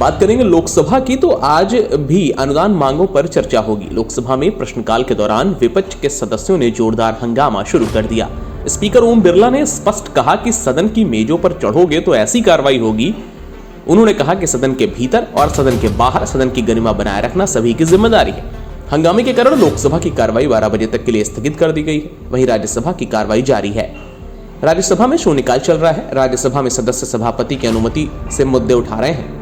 बात करेंगे लोकसभा की, तो आज भी अनुदान मांगों पर चर्चा होगी। लोकसभा में प्रश्नकाल के दौरान विपक्ष के सदस्यों ने जोरदार हंगामा शुरू कर दिया। स्पीकर ओम बिरला ने स्पष्ट कहा कि सदन की मेजों पर चढ़ोगे तो ऐसी कार्रवाई होगी। उन्होंने कहा कि सदन के भीतर और सदन के बाहर सदन की गरिमा बनाए रखना सभी की जिम्मेदारी है। हंगामे के कारण लोकसभा की कार्रवाई 12 बजे तक के लिए स्थगित कर दी गई है। वहीं राज्यसभा की कार्रवाई जारी है। राज्यसभा में शून्यकाल चल रहा है। राज्यसभा में सदस्य सभापति की अनुमति से मुद्दे उठा रहे हैं।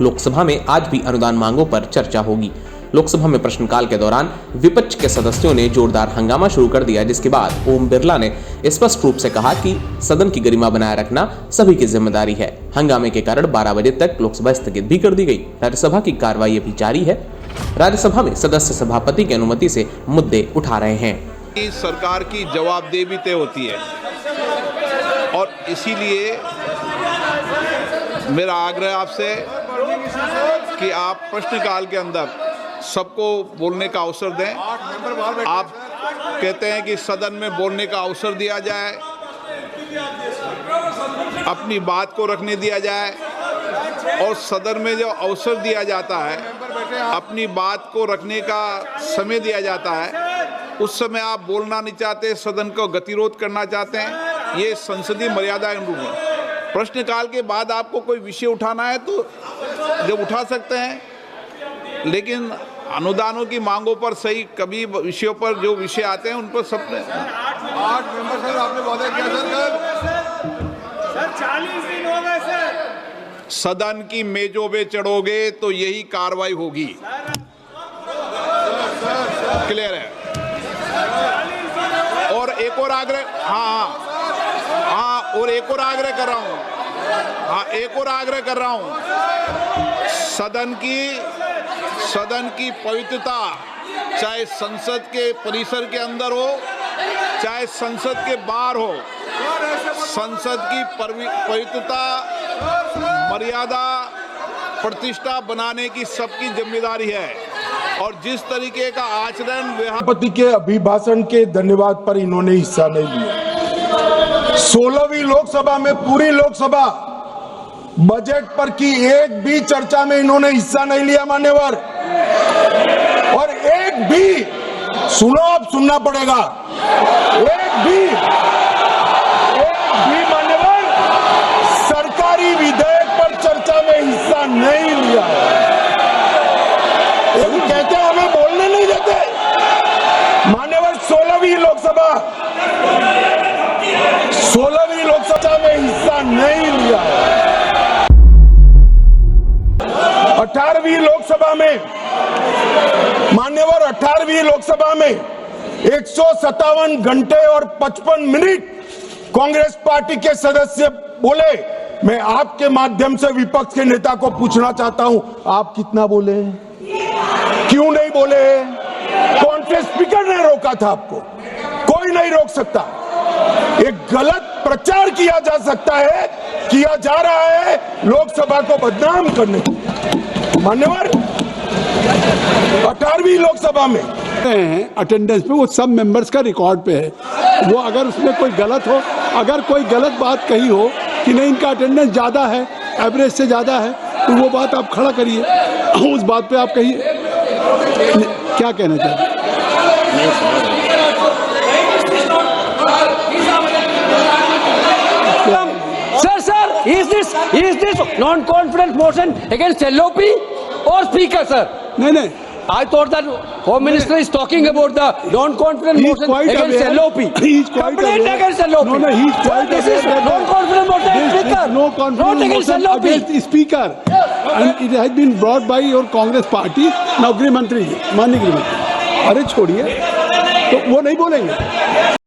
लोकसभा में आज भी अनुदान मांगों पर चर्चा होगी। लोकसभा में प्रश्नकाल के दौरान विपक्ष के सदस्यों ने जोरदार हंगामा शुरू कर दिया, जिसके बाद ओम बिरला ने स्पष्ट रूप से कहा कि सदन की गरिमा बनाए रखना सभी की जिम्मेदारी है। हंगामे के कारण 12 बजे तक लोकसभा स्थगित भी कर दी गई। राज्यसभा की कार्रवाई अभी जारी है। राज्यसभा में सदस्य सभापति की अनुमति से मुद्दे उठा रहे हैं। सरकार की जवाबदेही भी तय होती है और इसीलिए मेरा आग्रह आपसे कि आप प्रश्नकाल के अंदर सबको बोलने का अवसर दें। आप कहते हैं कि सदन में बोलने का अवसर दिया जाए, अपनी बात को रखने दिया जाए, और सदन में जो अवसर दिया जाता है, अपनी बात को रखने का समय दिया जाता है, उस समय आप बोलना नहीं चाहते, सदन को गतिरोध करना चाहते हैं। ये संसदीय मर्यादा के अनुरूप है। प्रश्नकाल के बाद आपको कोई विषय उठाना है तो जब उठा सकते हैं, लेकिन अनुदानों की मांगों पर सही कभी विषयों पर जो विषय आते हैं उन पर सबने 8 मेंबर सर आपने वादा किया सर 40 दिन हो गए सर। सदन की मेजों पे चढ़ोगे तो यही कार्रवाई होगी। क्लियर है? और एक और आग्रह, हाँ, और एक और आग्रह कर रहा हूँ, एक और आग्रह कर रहा हूँ। सदन की पवित्रता, चाहे संसद के परिसर के अंदर हो, चाहे संसद के बाहर हो, संसद की पवित्रता, मर्यादा, प्रतिष्ठा बनाने की सबकी जिम्मेदारी है। और जिस तरीके का आचरण राष्ट्रपति के अभिभाषण के धन्यवाद पर इन्होंने हिस्सा नहीं लिया। 16वीं लोकसभा में पूरी लोकसभा बजट पर की एक भी चर्चा में इन्होंने हिस्सा नहीं लिया मान्यवर। और एक भी, सुनो, अब सुनना पड़ेगा, एक भी मान्यवर सरकारी विधेयक पर चर्चा में हिस्सा नहीं लिया है। कहते हैं हमें बोलने नहीं देते मान्यवर। 16वीं लोकसभा में हिस्सा नहीं लिया है। 18वीं लोकसभा में मान्यवर, 18वीं लोकसभा में 157 घंटे और 55 मिनट कांग्रेस पार्टी के सदस्य बोले। मैं आपके माध्यम से विपक्ष के नेता को पूछना चाहता हूं, आप कितना बोले? क्यों नहीं बोले? कौन से स्पीकर ने रोका था आपको? कोई नहीं रोक सकता। एक गलत प्रचार किया जा रहा है लोकसभा को बदनाम करने के लिए। मान्यवर, 18वीं लोकसभा में अटेंडेंस पे वो सब मेंबर्स का रिकॉर्ड पे है। वो अगर उसमें कोई गलत हो, अगर कोई गलत बात कही हो कि नहीं इनका अटेंडेंस ज़्यादा है, एवरेज से ज़्यादा है, तो वो बात आप खड़ा करिए, उस बात पे आप कहिए। क्या कहना चाहते हैं? Is this non-confidence motion against LOP or Speaker, sir? नहीं, I thought that Home Minister is talking about the non-confidence motion against LOP. He is quite complaint against LOP. No, he is quite this is non-confidence motion against Speaker. No confidence motion against Speaker. And it has been brought by your Congress party. Now गृह मंत्री, माननीय गृह मंत्री, अरे छोड़िए, तो वो नहीं बोलेंगे।